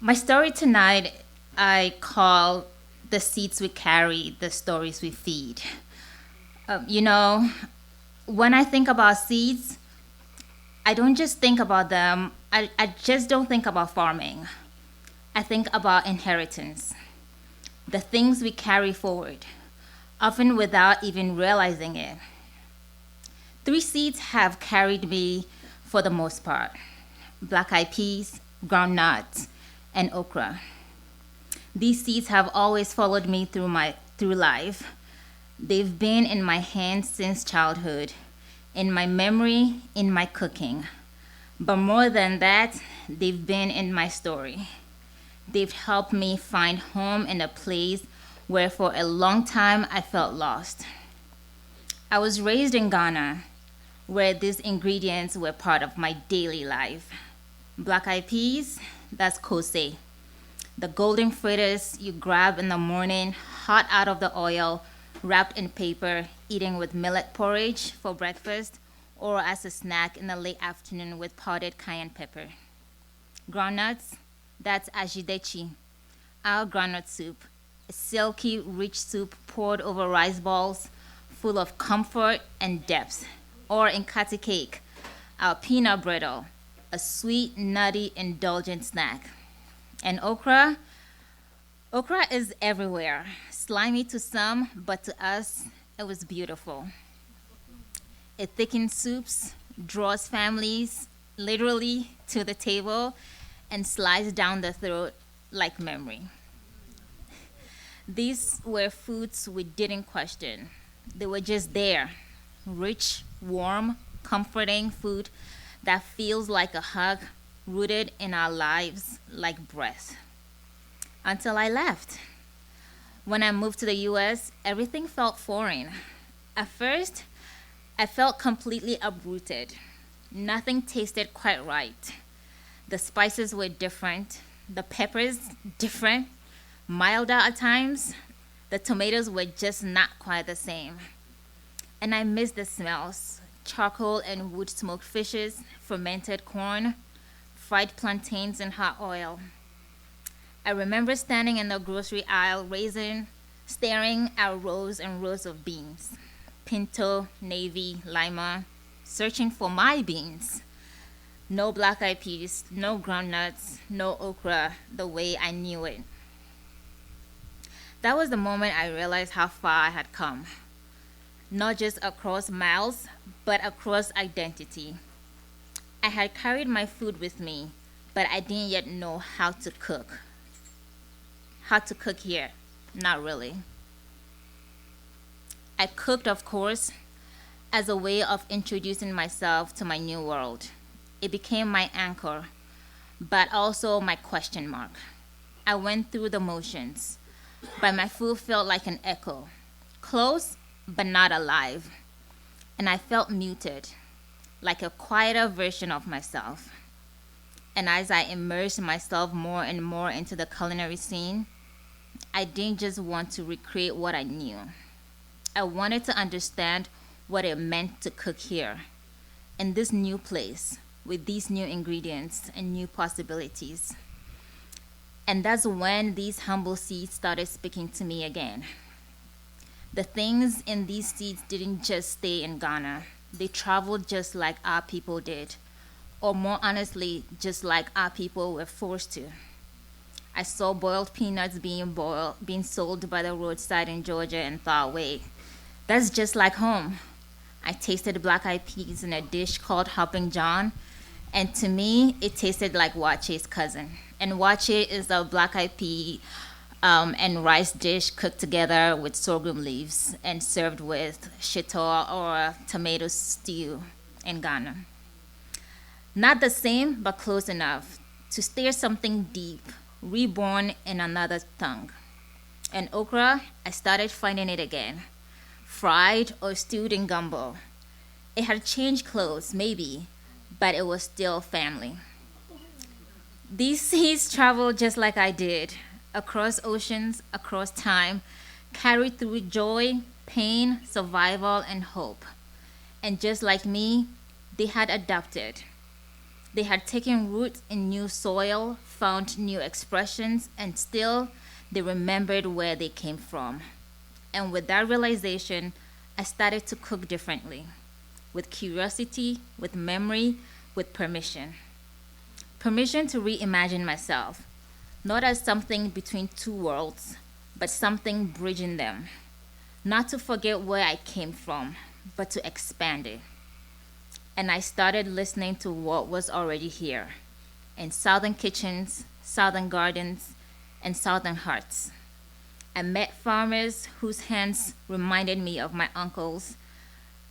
My story tonight, I call the seeds we carry, the stories we feed. You know, when I think about seeds, I don't just think about them, I just don't think about farming. I think about inheritance, the things we carry forward, often without even realizing it. Three seeds have carried me for the most part: black eyed peas, groundnuts, and okra. These seeds have always followed me through life. They've been in my hands since childhood, in my memory, in my cooking. But more than that, they've been in my story. They've helped me find home in a place where for a long time I felt lost. I was raised in Ghana, where these ingredients were part of my daily life. Black eyed peas, that's kose. The golden fritters you grab in the morning, hot out of the oil, wrapped in paper, eating with millet porridge for breakfast, or as a snack in the late afternoon with powdered cayenne pepper. Groundnuts, that's ajidechi, our groundnut soup, a silky, rich soup poured over rice balls, full of comfort and depth. Or in kati cake, our peanut brittle, a sweet, nutty, indulgent snack. And okra is everywhere, slimy to some, but to us, it was beautiful. It thickens soups, draws families literally to the table, and slides down the throat like memory. These were foods we didn't question. They were just there, rich, warm, comforting food that feels like a hug, rooted in our lives like breath. Until I left. When I moved to the US, everything felt foreign. At first, I felt completely uprooted. Nothing tasted quite right. The spices were different, the peppers different, milder at times. The tomatoes were just not quite the same. And I missed the smells: charcoal and wood smoked fishes, fermented corn, fried plantains in hot oil. I remember standing in the grocery aisle, staring at rows and rows of beans: pinto, navy, lima, searching for my beans. No black eyed peas, no groundnuts, no okra the way I knew it. That was the moment I realized how far I had come, not just across miles, but across identity. I had carried my food with me, but I didn't yet know how to cook. How to cook here? Not really. I cooked, of course, as a way of introducing myself to my new world. It became my anchor, but also my question mark. I went through the motions, but my food felt like an echo, close but not alive. And I felt muted, like a quieter version of myself. And as I immersed myself more and more into the culinary scene, I didn't just want to recreate what I knew. I wanted to understand what it meant to cook here, in this new place, with these new ingredients and new possibilities. And that's when these humble seeds started speaking to me again. The things in these seeds didn't just stay in Ghana. They traveled just like our people did, or more honestly, just like our people were forced to. I saw boiled peanuts being sold by the roadside in Georgia and thought, wait, that's just like home. I tasted black eyed peas in a dish called Hopping John, and to me, it tasted like wache's cousin. And wache is a black eyed pea and rice dish cooked together with sorghum leaves and served with shito or tomato stew in Ghana. Not the same, but close enough to stir something deep, reborn in another tongue. And okra, I started finding it again, fried or stewed in gumbo. It had changed clothes, maybe, but it was still family. These seeds traveled just like I did, across oceans, across time, carried through joy, pain, survival, and hope. And just like me, they had adapted. They had taken root in new soil, found new expressions, and still they remembered where they came from. And with that realization, I started to cook differently, with curiosity, with memory, with permission. Permission to reimagine myself, not as something between two worlds, but something bridging them. Not to forget where I came from, but to expand it. And I started listening to what was already here in southern kitchens, southern gardens, and southern hearts. I met farmers whose hands reminded me of my uncles.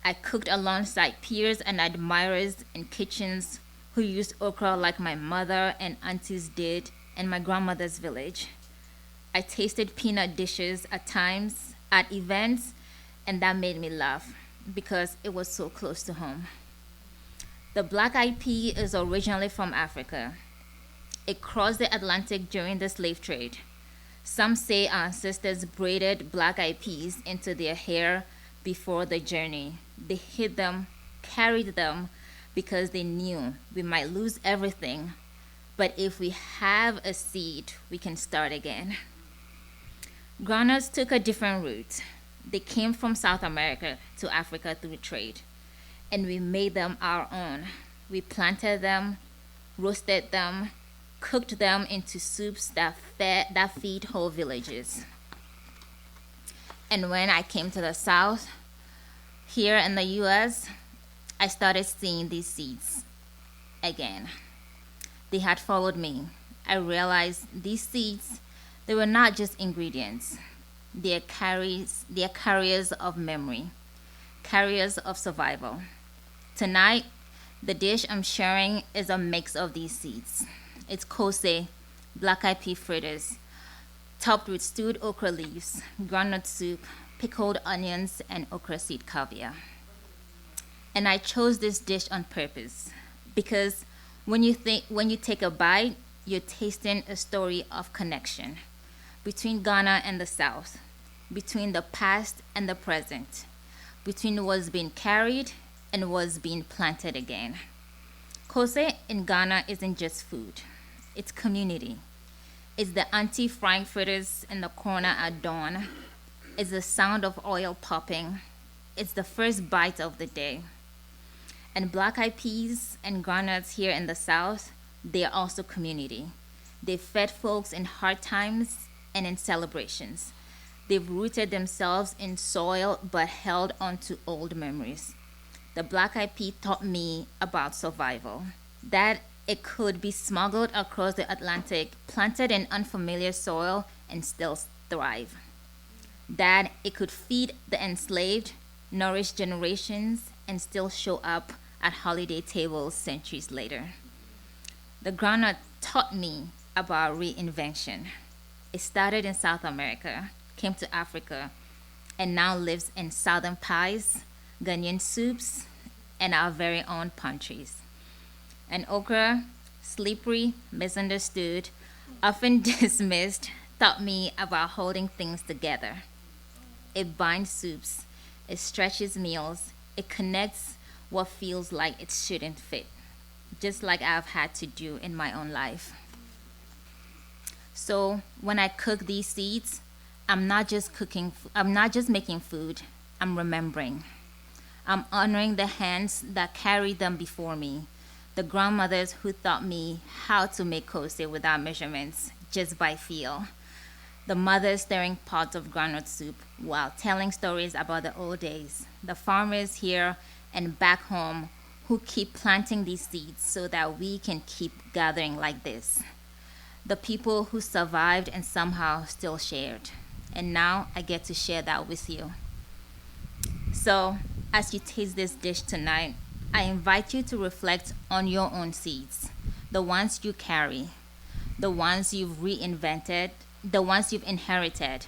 I cooked alongside peers and admirers in kitchens who used okra like my mother and aunties did in my grandmother's village. I tasted peanut dishes at times, at events, and that made me laugh because it was so close to home. The black-eyed pea is originally from Africa. It crossed the Atlantic during the slave trade. Some say our ancestors braided black-eyed peas into their hair before the journey. They hid them, carried them, because they knew we might lose everything, but if we have a seed, we can start again. Groundnuts took a different route. They came from South America to Africa through trade, and we made them our own. We planted them, roasted them, cooked them into soups that feed whole villages. And when I came to the South, here in the US, I started seeing these seeds again. They had followed me. I realized these seeds, they were not just ingredients. They are carriers of memory, carriers of survival. Tonight, the dish I'm sharing is a mix of these seeds. It's kose, black-eyed pea fritters, topped with stewed okra leaves, groundnut soup, pickled onions, and okra seed caviar. And I chose this dish on purpose because when you take a bite, you're tasting a story of connection between Ghana and the South, between the past and the present, between what's being carried and what's being planted again. Kose in Ghana isn't just food, it's community. It's the auntie frying fritters in the corner at dawn. It's the sound of oil popping. It's the first bite of the day. And black-eyed peas and groundnuts here in the South, they are also community. They fed folks in hard times and in celebrations. They've rooted themselves in soil but held on to old memories. The black-eyed pea taught me about survival, that it could be smuggled across the Atlantic, planted in unfamiliar soil, and still thrive. That it could feed the enslaved, nourish generations, and still show up at holiday tables centuries later. The groundnut taught me about reinvention. It started in South America, came to Africa, and now lives in southern pies, Ghanaian soups, and our very own pantries. And okra, slippery, misunderstood, often dismissed, taught me about holding things together. It binds soups, it stretches meals, it connects what feels like it shouldn't fit, just like I've had to do in my own life. So when I cook these seeds, I'm not just making food, I'm remembering. I'm honoring the hands that carried them before me, the grandmothers who taught me how to make kose without measurements, just by feel. The mothers stirring pots of groundnut soup while telling stories about the old days. The farmers here and back home who keep planting these seeds so that we can keep gathering like this. The people who survived and somehow still shared. And now I get to share that with you. So, as you taste this dish tonight, I invite you to reflect on your own seeds, the ones you carry, the ones you've reinvented, the ones you've inherited,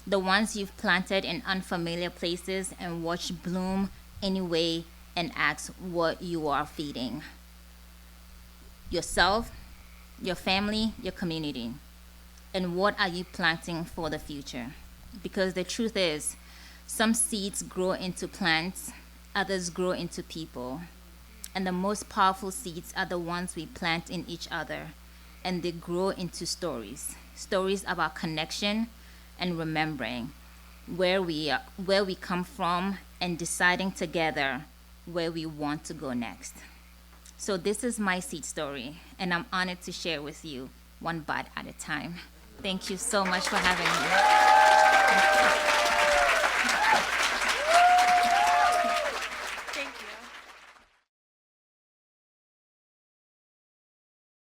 the ones you've planted in unfamiliar places and watched bloom anyway, and ask what you are feeding yourself, your family, your community, and what are you planting for the future? Because the truth is, some seeds grow into plants, others grow into people, and the most powerful seeds are the ones we plant in each other, and they grow into stories. Stories about connection and remembering where we come from and deciding together where we want to go next. So this is my seed story, and I'm honored to share with you one bite at a time. Thank you so much for having me.